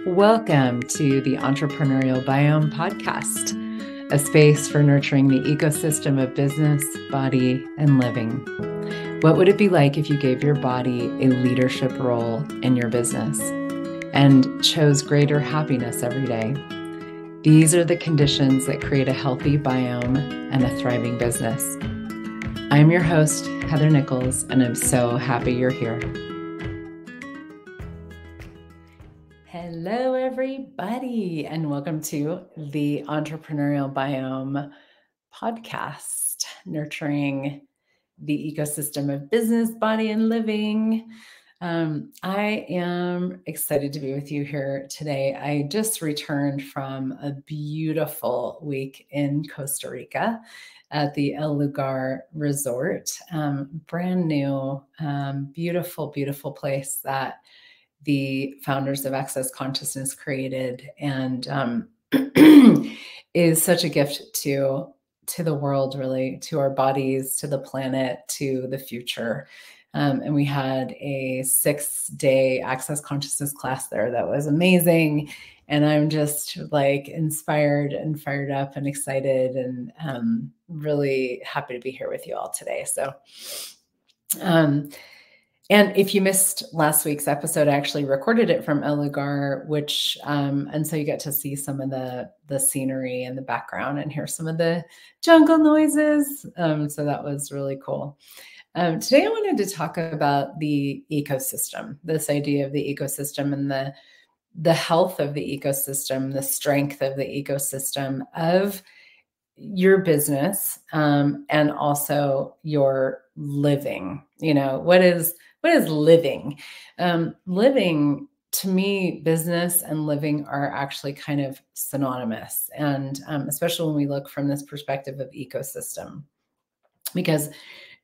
Welcome to the Entrepreneurial Biome podcast, a space for nurturing the ecosystem of business, body, and living. What would it be like if you gave your body a leadership role in your business and chose greater happiness every day? These are the conditions that create a healthy biome and a thriving business. I'm your host, Heather Nichols, and I'm so happy you're here. Hello, everybody, and welcome to the Entrepreneurial Biome podcast, nurturing the ecosystem of business, body, and living. I am excited to be with you here today. I just returned from a beautiful week in Costa Rica at the El Lugar Resort. Brand new, beautiful, beautiful place that the founders of Access Consciousness created, and is such a gift to the world, really, to our bodies, to the planet, to the future. And we had a 6-day Access Consciousness class there that was amazing. And I'm just like inspired and fired up and excited and really happy to be here with you all today. So, and if you missed last week's episode, I actually recorded it from El Lugar, which, and so you get to see some of the scenery in the background and hear some of the jungle noises. So that was really cool. Today I wanted to talk about the ecosystem, this idea of the ecosystem and the health of the ecosystem, the strength of the ecosystem of your business, and also your living. What is living? Living, to me, business and living are actually kind of synonymous. And especially when we look from this perspective of ecosystem, because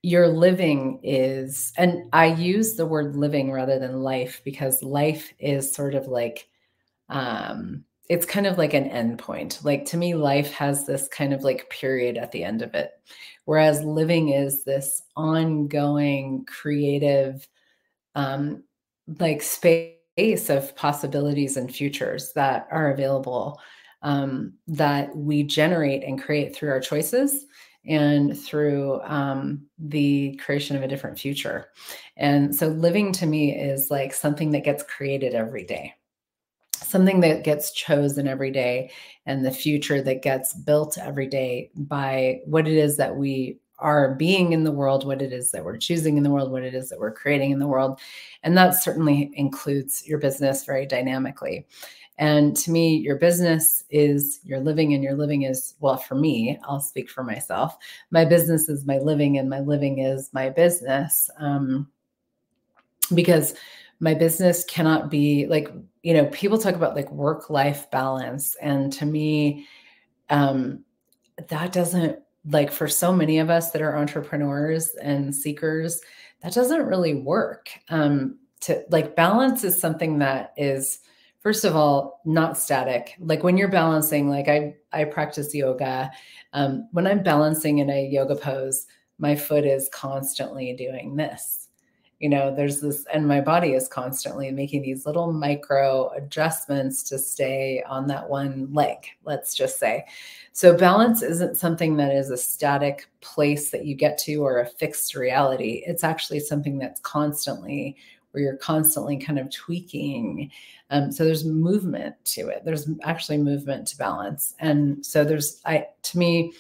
your living is, and I use the word living rather than life, because life is sort of like, it's kind of like an endpoint. Like, to me, life has this kind of like period at the end of it. Whereas living is this ongoing creative, like space of possibilities and futures that are available, that we generate and create through our choices and through the creation of a different future. And so living, to me, is like something that gets created every day, something that gets chosen every day, and the future that gets built every day by what it is that we are being in the world, what it is that we're choosing in the world, what it is that we're creating in the world. And that certainly includes your business very dynamically. And to me, your business is your living, and your living is, well, for me, I'll speak for myself. My business is my living, and my living is my business. Because my business cannot be like, people talk about like work-life balance. And to me, that doesn't, like, for so many of us that are entrepreneurs and seekers, that doesn't really work. To like, balance is something that is, first of all, not static. Like, when you're balancing, like I practice yoga. When I'm balancing in a yoga pose, my foot is constantly doing this. There's this, and my body is constantly making these little micro adjustments to stay on that one leg, let's just say. So balance isn't something that is a static place that you get to or a fixed reality. It's actually something that's constantly, where you're constantly kind of tweaking. So there's movement to it. There's actually movement to balance. And so to me,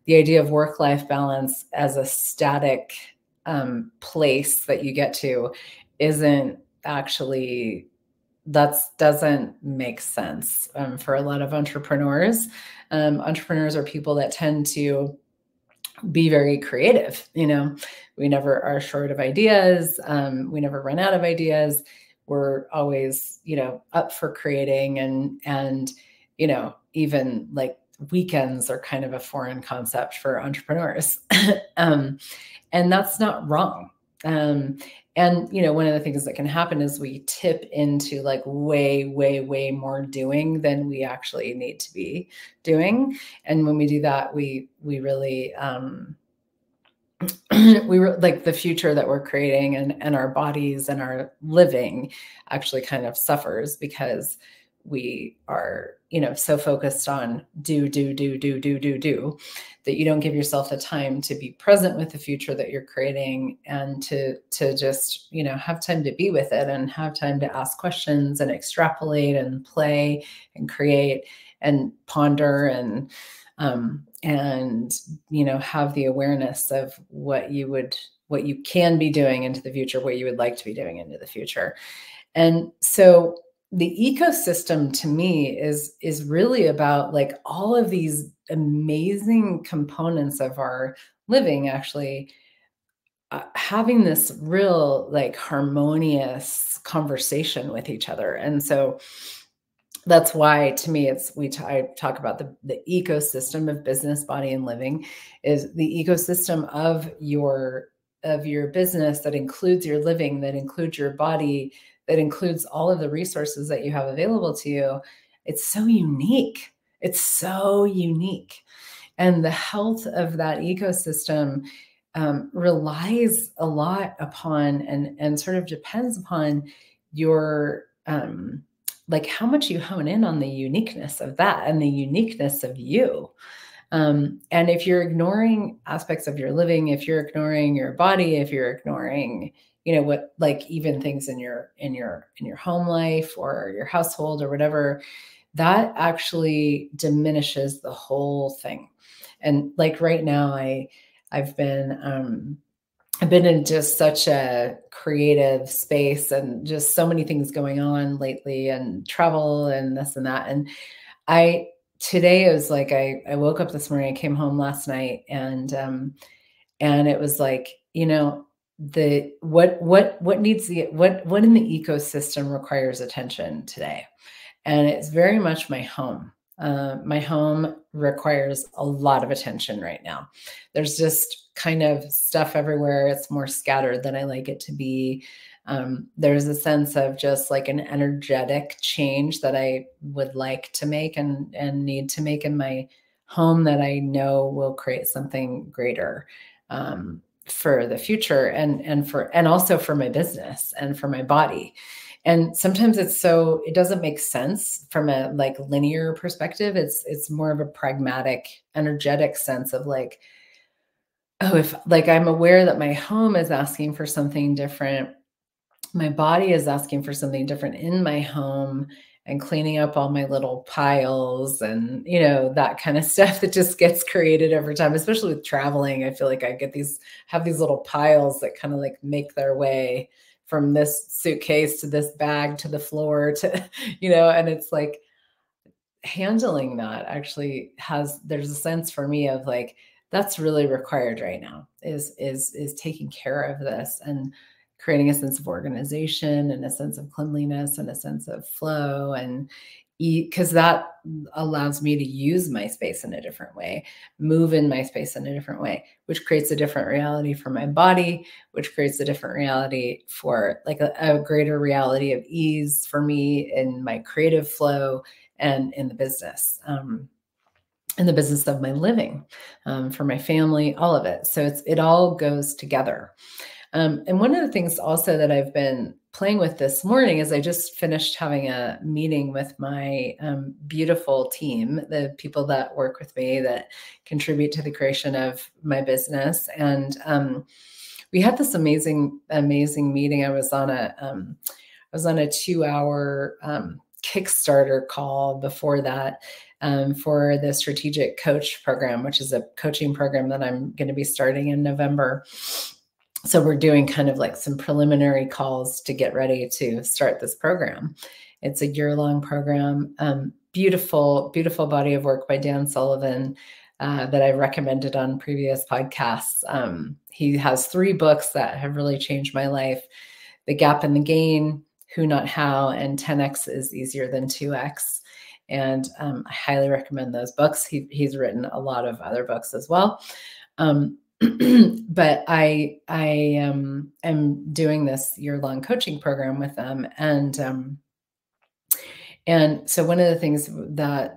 the idea of work-life balance as a static place that you get to isn't actually, that doesn't make sense for a lot of entrepreneurs. Entrepreneurs are people that tend to be very creative. We never are short of ideas. We never run out of ideas. We're always, up for creating, and even like weekends are kind of a foreign concept for entrepreneurs. And that's not wrong. And, one of the things that can happen is we tip into like way, way, way more doing than we actually need to be doing. And when we do that, we really, like the future that we're creating and our bodies and our living actually kind of suffers, because we are, so focused on do, that you don't give yourself the time to be present with the future that you're creating, and to just, have time to be with it, and have time to ask questions and extrapolate and play and create and ponder, and have the awareness of what you can be doing into the future, what you would like to be doing into the future. And so the ecosystem to me is really about like all of these amazing components of our living, actually having this real like harmonious conversation with each other. And so that's why, to me, I talk about the ecosystem of business, body, and living, is the ecosystem of your business that includes your living, that includes your body, that includes all of the resources that you have available to you. It's so unique. It's so unique. And the health of that ecosystem relies a lot upon, and sort of depends upon your like how much you hone in on the uniqueness of that and the uniqueness of you. And if you're ignoring aspects of your living, if you're ignoring your body, if you're ignoring, what, like even things in your home life or your household or whatever, that actually diminishes the whole thing. And like right now, I've been in just such a creative space, and just so many things going on lately, and travel and this and that. And today it was like, I woke up this morning, I came home last night, and it was like, what needs what in the ecosystem requires attention today. And it's very much my home. My home requires a lot of attention right now. There's just kind of stuff everywhere. It's more scattered than I like it to be. There's a sense of just like an energetic change that I would like to make, and need to make in my home, that I know will create something greater for the future, and also for my business and for my body. And sometimes it doesn't make sense from a like linear perspective. It's more of a pragmatic, energetic sense of like, oh, if like I'm aware that my home is asking for something different, my body is asking for something different in my home, and cleaning up all my little piles, and that kind of stuff that just gets created over time, especially with traveling. I feel like I have these little piles that kind of like make their way from this suitcase to this bag to the floor to, and it's like handling that actually there's a sense for me of like, that's really required right now, is taking care of this, and creating a sense of organization, and a sense of cleanliness, and a sense of flow, and because that allows me to use my space in a different way, move in my space in a different way, which creates a different reality for my body, which creates a different reality for like a greater reality of ease for me in my creative flow, and in the business of my living, for my family, all of it. So it all goes together. And one of the things also that I've been playing with this morning is I just finished having a meeting with my beautiful team, the people that work with me, that contribute to the creation of my business. And we had this amazing meeting. I was on a 2-hour Kickstarter call before that, for the Strategic Coach program, which is a coaching program that I'm going to be starting in November. So we're doing kind of like some preliminary calls to get ready to start this program. It's a year-long program. Beautiful, beautiful body of work by Dan Sullivan that I've recommended on previous podcasts. He has 3 books that have really changed my life: The Gap and the Gain, Who Not How, and 10X is Easier Than 2X. And I highly recommend those books. He's written a lot of other books as well. But I am doing this year-long coaching program with them. And so one of the things that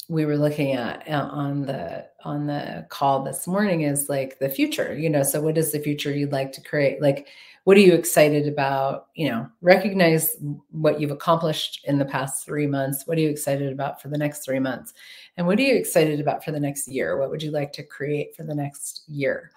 we were looking at on the call this morning is like the future, so what is the future you'd like to create? Like, what are you excited about? Recognize what you've accomplished in the past 3 months. What are you excited about for the next 3 months? And what are you excited about for the next year? What would you like to create for the next year?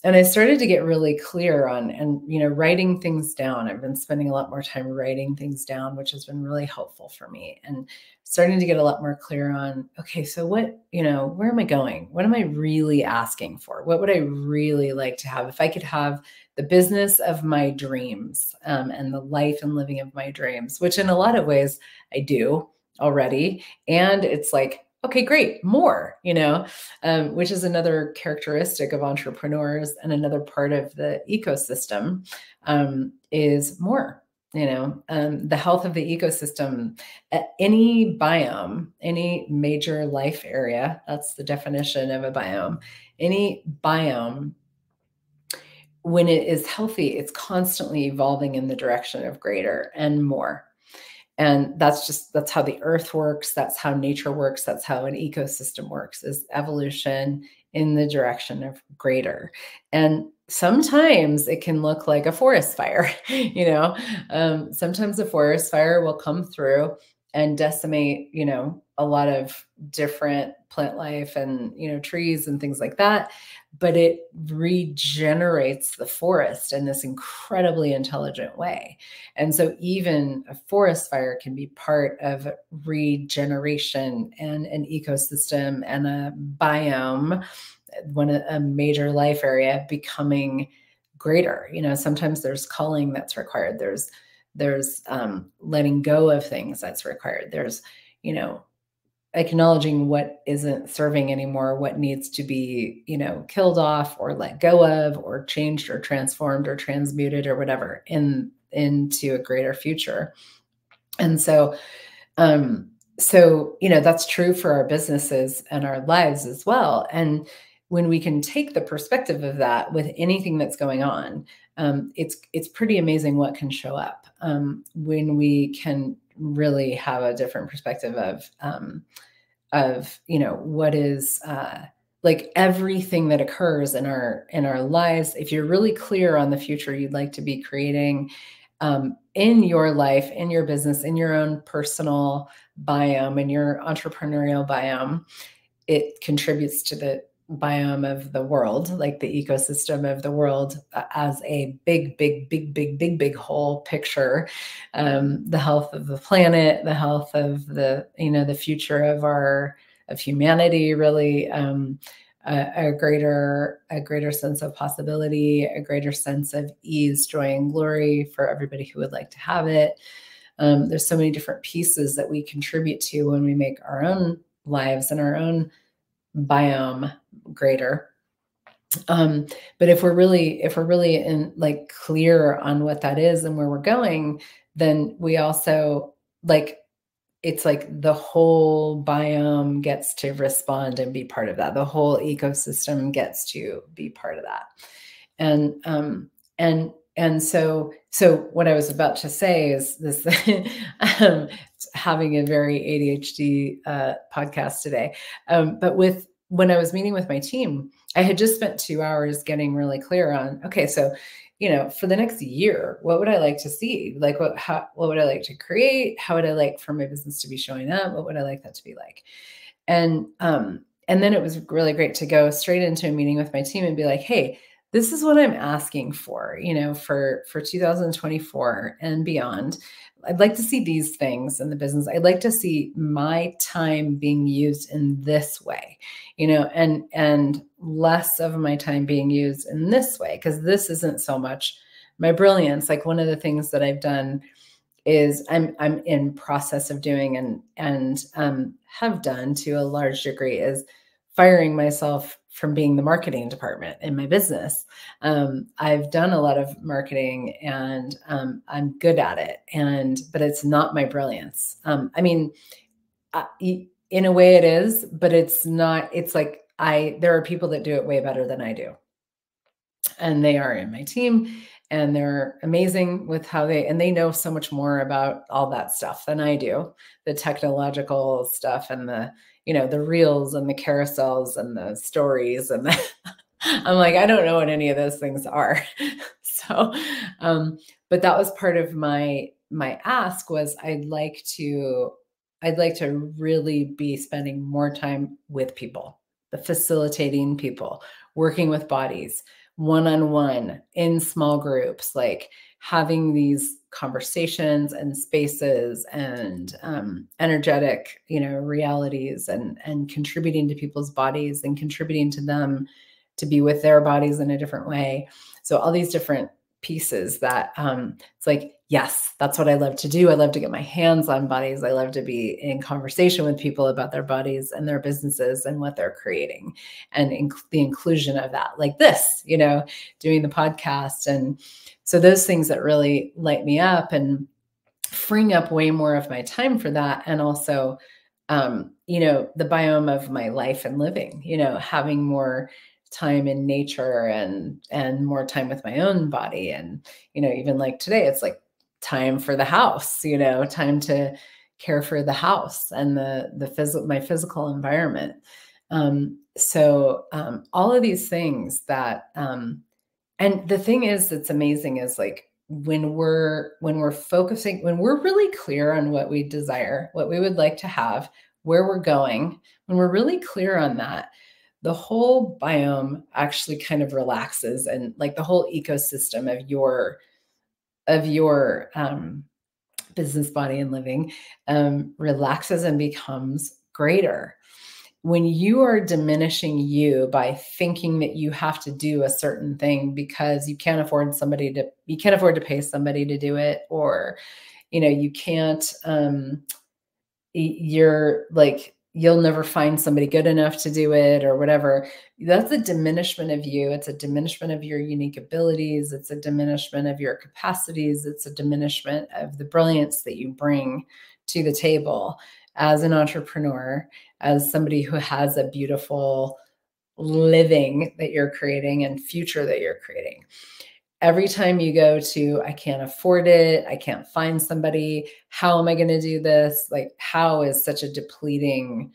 And I started to get really clear on, and, writing things down. I've been spending a lot more time writing things down, which has been really helpful for me, and starting to get a lot more clear on, okay, so what, where am I going? What am I really asking for? What would I really like to have? If I could have the business of my dreams, and the life and living of my dreams, which in a lot of ways I do already. And it's like, okay, great, more, which is another characteristic of entrepreneurs and another part of the ecosystem, is more. The health of the ecosystem, any biome, any major life area, that's the definition of a biome. Any biome, when it is healthy, it's constantly evolving in the direction of greater and more. And that's how the earth works. That's how nature works. That's how an ecosystem works, is evolution in the direction of greater. And sometimes it can look like a forest fire, sometimes a forest fire will come through and decimate, a lot of different plant life and, trees and things like that. But it regenerates the forest in this incredibly intelligent way. And so even a forest fire can be part of regeneration and an ecosystem and a biome, a major life area becoming greater. Sometimes there's culling that's required. There's letting go of things that's required. There's, acknowledging what isn't serving anymore, what needs to be, killed off or let go of or changed or transformed or transmuted or whatever into a greater future. And so, that's true for our businesses and our lives as well. And when we can take the perspective of that with anything that's going on, it's pretty amazing what can show up, when we can really have a different perspective of what is, like everything that occurs in our lives. If you're really clear on the future you'd like to be creating, in your life, in your business, in your own personal biome, in your entrepreneurial biome, it contributes to the biome of the world, like the ecosystem of the world, as a big whole picture. The health of the planet, the health of the future of humanity, really, a greater sense of possibility, a greater sense of ease, joy, and glory for everybody who would like to have it. There's so many different pieces that we contribute to when we make our own lives and our own biome greater. But if we're really in like clear on what that is and where we're going, then we also it's like the whole biome gets to respond and be part of that. The whole ecosystem gets to be part of that. And so what I was about to say is this, having a very ADHD podcast today. But when I was meeting with my team, I had just spent 2 hours getting really clear on, okay, so, for the next year, what would I like to see? Like, what would I like to create? How would I like for my business to be showing up? What would I like that to be like? And then it was really great to go straight into a meeting with my team and be like, hey, this is what I'm asking for, for 2024 and beyond. I'd like to see these things in the business. I'd like to see my time being used in this way, and less of my time being used in this way, because this isn't so much my brilliance. Like, one of the things that I've done is I'm in process of doing and have done to a large degree is firing myself from being the marketing department in my business. I've done a lot of marketing and I'm good at it, but it's not my brilliance. In a way it is, but it's not. It's like there are people that do it way better than I do. And they are in my team, and they're amazing with and they know so much more about all that stuff than I do, the technological stuff and the the reels and the carousels and the stories and I'm like, I don't know what any of those things are. So, but that was part of my ask was I'd like to really be spending more time with people, the facilitating people, working with bodies, one-on-one in small groups, like having these conversations and spaces and energetic, realities and contributing to people's bodies and contributing to them to be with their bodies in a different way. So all these different pieces that it's like, yes, that's what I love to do. I love to get my hands on bodies. I love to be in conversation with people about their bodies and their businesses and what they're creating and the inclusion of that, like this, doing the podcast. And so those things that really light me up and freeing up way more of my time for that. And also, the biome of my life and living, having more time in nature and more time with my own body. And, even like today, it's like time for the house, time to care for the house and my physical environment. So all of these things that, and the thing is, that's amazing is like, when we're focusing, when we're really clear on what we desire, what we would like to have, where we're going, when we're really clear on that, the whole biome actually kind of relaxes, and like the whole ecosystem of your business, body, and living relaxes and becomes greater. When you are diminishing you by thinking that you have to do a certain thing because you can't afford to pay somebody to do it, or you can't, you're like, you'll never find somebody good enough to do it or whatever. That's a diminishment of you. It's a diminishment of your unique abilities. It's a diminishment of your capacities. It's a diminishment of the brilliance that you bring to the table as an entrepreneur, as somebody who has a beautiful living that you're creating and future that you're creating. Every time you go to, I can't afford it, I can't find somebody, how am I going to do this? Like, how is such a depleting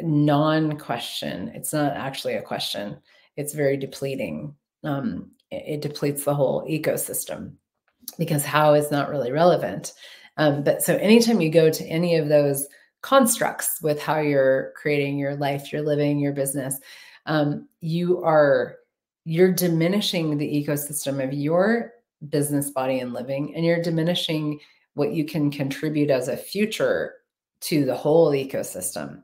non-question. It's not actually a question. It's very depleting. It depletes the whole ecosystem because how is not really relevant. But so anytime you go to any of those constructs with how you're creating your life, your living, your business, you're diminishing the ecosystem of your business, body, and living, and you're diminishing what you can contribute as a future to the whole ecosystem.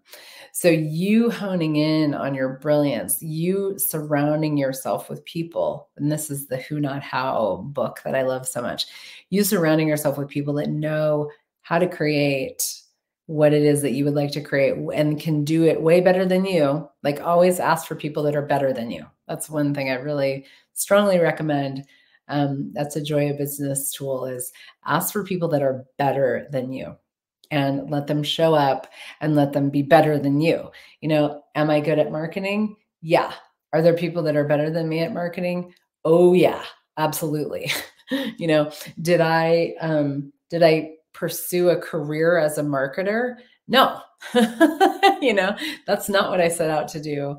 So you honing in on your brilliance, you surrounding yourself with people, and this is the Who Not How book that I love so much. You surrounding yourself with people that know how to create what it is that you would like to create and can do it way better than you. Like, always ask for people that are better than you. That's one thing I really strongly recommend. That's a Joy of Business tool, is ask for people that are better than you and let them show up and let them be better than you. Am I good at marketing? Yeah. Are there people that are better than me at marketing? Oh yeah, absolutely. Did I pursue a career as a marketer? No. That's not what I set out to do.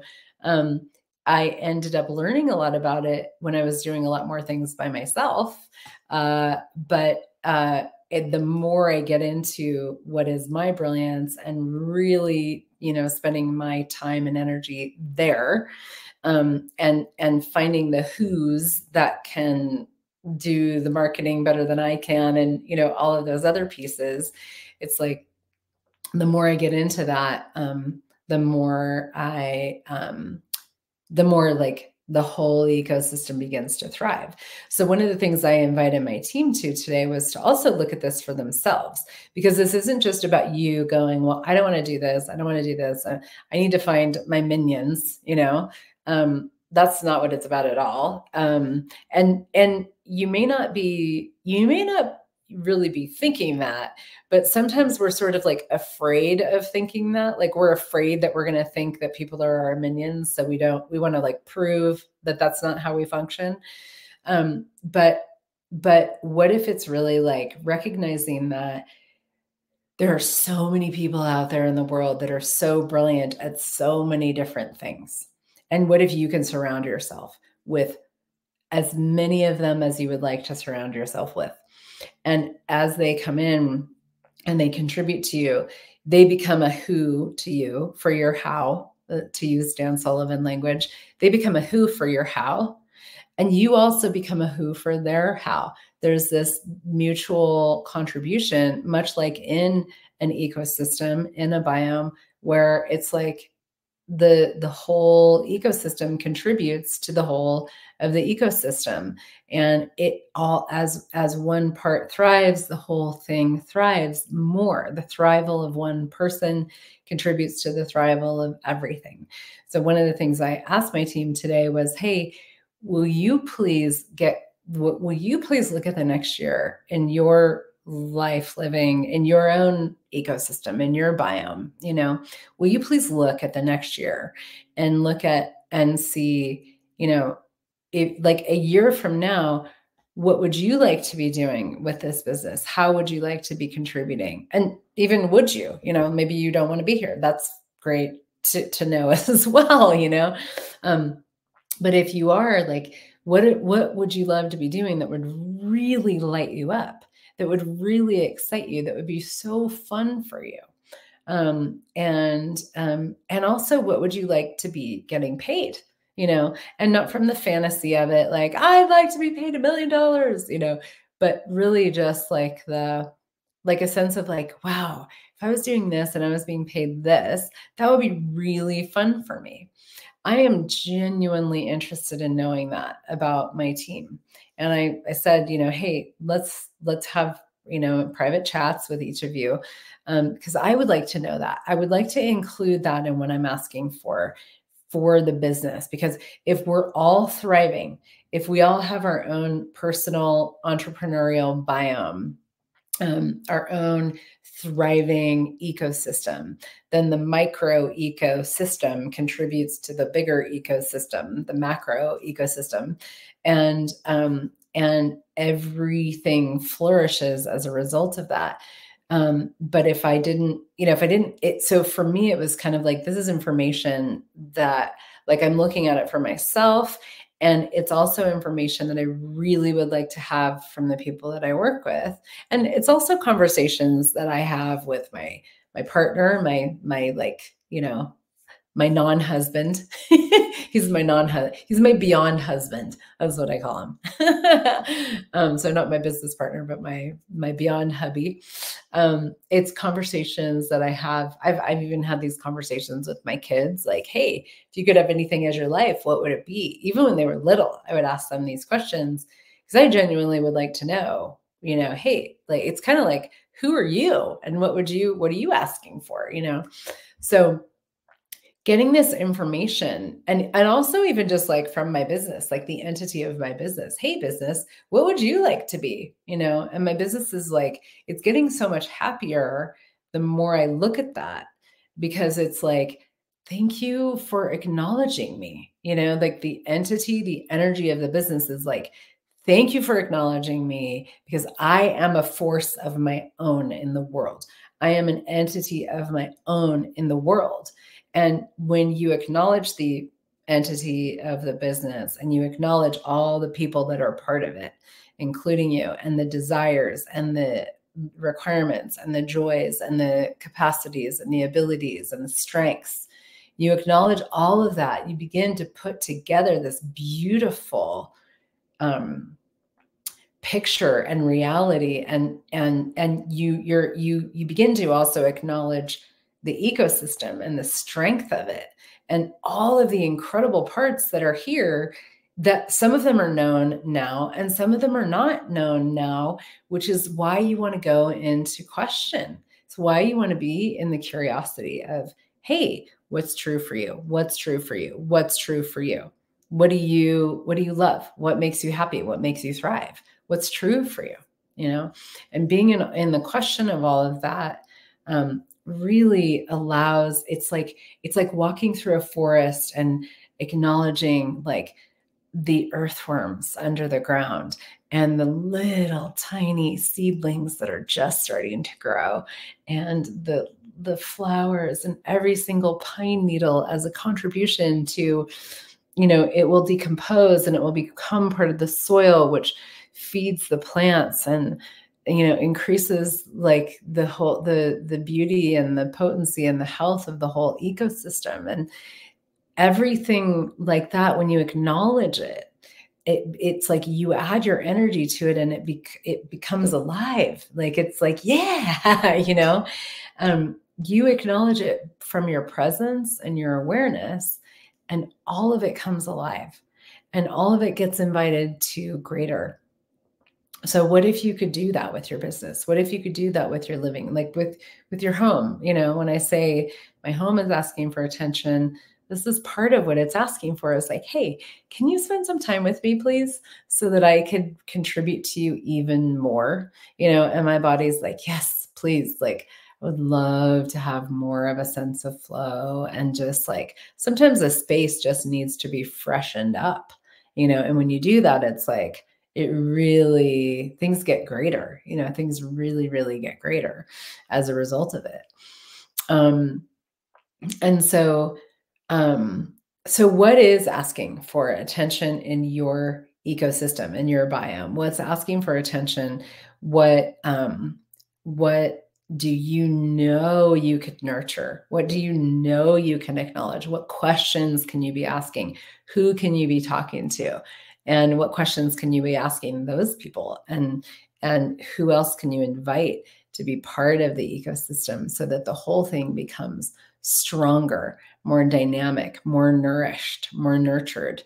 I ended up learning a lot about it when I was doing a lot more things by myself. But the more I get into what is my brilliance and really, spending my time and energy there, and finding the who's that can do the marketing better than I can, and, all of those other pieces, it's like, the more I get into that, the more like the whole ecosystem begins to thrive. So one of the things I invited my team to today was to also look at this for themselves, because this isn't just about you going, well, I don't want to do this. I don't want to do this. I need to find my minions, that's not what it's about at all. And you may not really be thinking that, but sometimes we're sort of like afraid of thinking that, like we're afraid that we're going to think that people are our minions. So we want to like prove that that's not how we function. But what if it's really like recognizing that There are so many people out there in the world that are so brilliant at so many different things. And what if you can surround yourself with as many of them as you would like to surround yourself with? And as they come in and they contribute to you, they become a who to you for your how, to use Dan Sullivan language. They become a who for your how. And you also become a who for their how. There's this mutual contribution, much like in an ecosystem, in a biome, where it's like the whole ecosystem contributes to the whole of the ecosystem, and it all, as one part thrives, the whole thing thrives more. The thrival of one person contributes to the thrival of everything. So one of the things I asked my team today was, hey, will you please look at the next year in your life, living in your own ecosystem, in your biome? Will you please look at the next year and look at and see, if like a year from now, what would you like to be doing with this business? How would you like to be contributing? And even would you, maybe you don't want to be here. That's great to know as well, but if you are, like, what would you love to be doing that would really light you up, that would really excite you, that would be so fun for you? And also, what would you like to be getting paid? And not from the fantasy of it, like, I'd like to be paid $1 million, but really just like a sense of like, wow, if I was doing this and I was being paid this, that would be really fun for me. I am genuinely interested in knowing that about my team. And I said, hey, let's have, private chats with each of you. Because I would like to know that. I would like to include that in what I'm asking for the business. Because if we're all thriving, if we all have our own personal entrepreneurial biome, our own thriving ecosystem, then the micro ecosystem contributes to the bigger ecosystem, the macro ecosystem, and everything flourishes as a result of that. But if I didn't, so for me, it was kind of like, this is information that, like, I'm looking at it for myself. And it's also information that I really would like to have from the people that I work with. And it's also conversations that I have with my partner, my like, my non-husband. He's my beyond husband. That's what I call him. So not my business partner, but my beyond hubby. It's conversations that I have. I've even had these conversations with my kids, like, hey, if you could have anything as your life, what would it be? Even when they were little, I would ask them these questions because I genuinely would like to know, hey, like, it's kind of like, who are you? And what are you asking for? So getting this information, and also even just like from my business, like the entity of my business. Hey, business, what would you like to be? And my business is like, it's getting so much happier the more I look at that, because it's like, thank you for acknowledging me. Like the entity, the energy of the business is like, thank you for acknowledging me, because I am a force of my own in the world. I am an entity of my own in the world. And when you acknowledge the entity of the business and you acknowledge all the people that are part of it, including you, and the desires and the requirements and the joys and the capacities and the abilities and the strengths, you acknowledge all of that, you begin to put together this beautiful picture and reality, and you begin to also acknowledge the ecosystem and the strength of it and all of the incredible parts that are here, that some of them are known now and some of them are not known now, which is why you want to go into question. It's why you want to be in the curiosity of, hey, what's true for you? What's true for you? What's true for you? What do you love? What makes you happy? What makes you thrive? What's true for you? And being in the question of all of that really allows, it's like walking through a forest and acknowledging like the earthworms under the ground and the little tiny seedlings that are just starting to grow, and the flowers and every single pine needle as a contribution to, it will decompose and it will become part of the soil, which feeds the plants and, increases like the beauty and the potency and the health of the whole ecosystem. And everything like that, when you acknowledge it, it's like you add your energy to it and it becomes alive. Like, it's like, yeah, you acknowledge it from your presence and your awareness, and all of it comes alive and all of it gets invited to greater. So what if you could do that with your business? What if you could do that with your living, like with your home? When I say my home is asking for attention, this is part of what it's asking for, is like, hey, can you spend some time with me, please, so that I could contribute to you even more? And my body's like, yes, please. Like, I would love to have more of a sense of flow, and just like sometimes the space just needs to be freshened up, and when you do that, it's like, things get greater, things really, really get greater as a result of it. And so what is asking for attention in your ecosystem, in your biome? What's asking for attention? What do you could nurture? What do you can acknowledge? What questions can you be asking? Who can you be talking to? And what questions can you be asking those people? And who else can you invite to be part of the ecosystem, so that the whole thing becomes stronger, more dynamic, more nourished, more nurtured,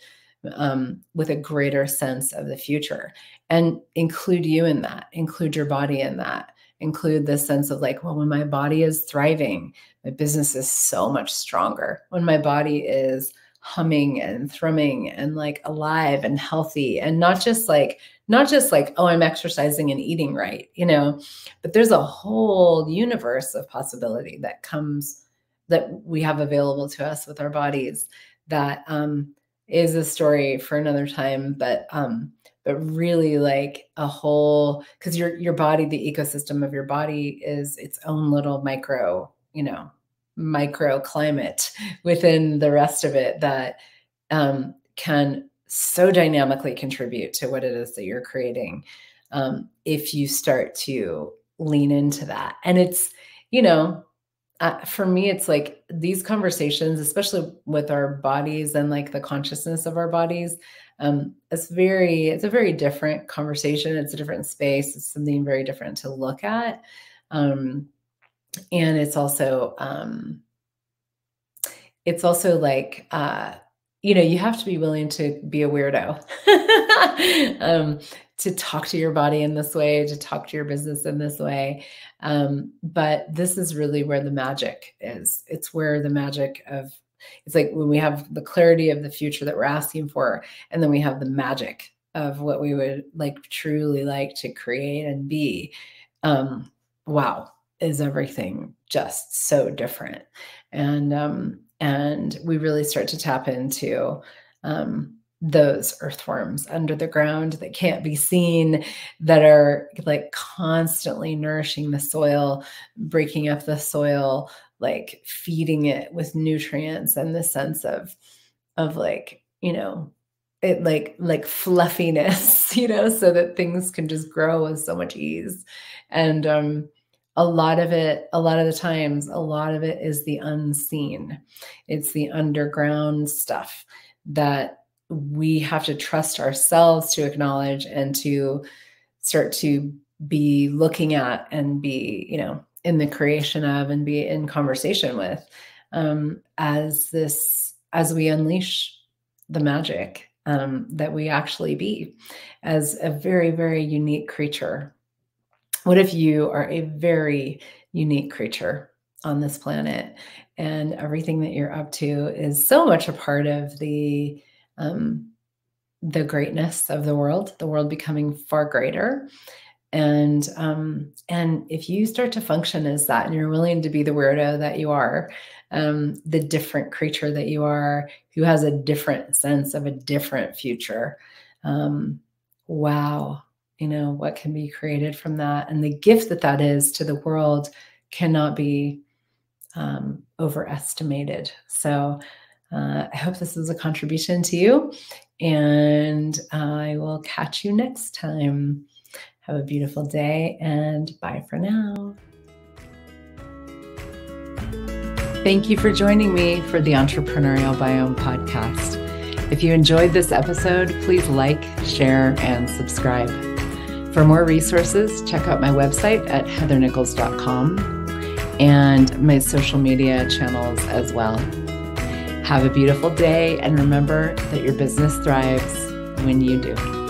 with a greater sense of the future? And include you in that, include your body in that, include this sense of like, well, when my body is thriving, my business is so much stronger. When my body is humming and thrumming and like alive and healthy, and not just like, oh, I'm exercising and eating right, but there's a whole universe of possibility that we have available to us with our bodies, that is a story for another time. But really, like, a whole, because your body, the ecosystem of your body is its own little microclimate within the rest of it, that can so dynamically contribute to what it is that you're creating, if you start to lean into that. And it's, for me, it's like these conversations, especially with our bodies and like the consciousness of our bodies, it's a very different conversation. It's a different space. It's something very different to look at. And it's also like, you have to be willing to be a weirdo, to talk to your body in this way, to talk to your business in this way. But this is really where the magic is. It's where the magic of, it's like when we have the clarity of the future that we're asking for, and then we have the magic of what we would like truly like to create and be. Wow, is everything just so different. And we really start to tap into those earthworms under the ground that can't be seen, that are like constantly nourishing the soil, breaking up the soil, like feeding it with nutrients, and the sense of like, it like fluffiness, so that things can just grow with so much ease. And a lot of the times, a lot of it is the unseen. It's the underground stuff that we have to trust ourselves to acknowledge, and to start to be looking at, and be, in the creation of, and be in conversation with, as we unleash the magic, that we actually be, as a very, very unique creature. What if you are a very unique creature on this planet, and everything that you're up to is so much a part of the greatness of the world becoming far greater? And if you start to function as that, and you're willing to be the weirdo that you are, the different creature that you are, who has a different sense of a different future, wow, what can be created from that, and the gift that that is to the world cannot be overestimated. So I hope this is a contribution to you, and I will catch you next time. Have a beautiful day, and bye for now. Thank you for joining me for the Entrepreneurial Biome podcast. If you enjoyed this episode, please like, share, and subscribe. For more resources, check out my website at heathernichols.com and my social media channels as well. Have a beautiful day, and remember that your business thrives when you do.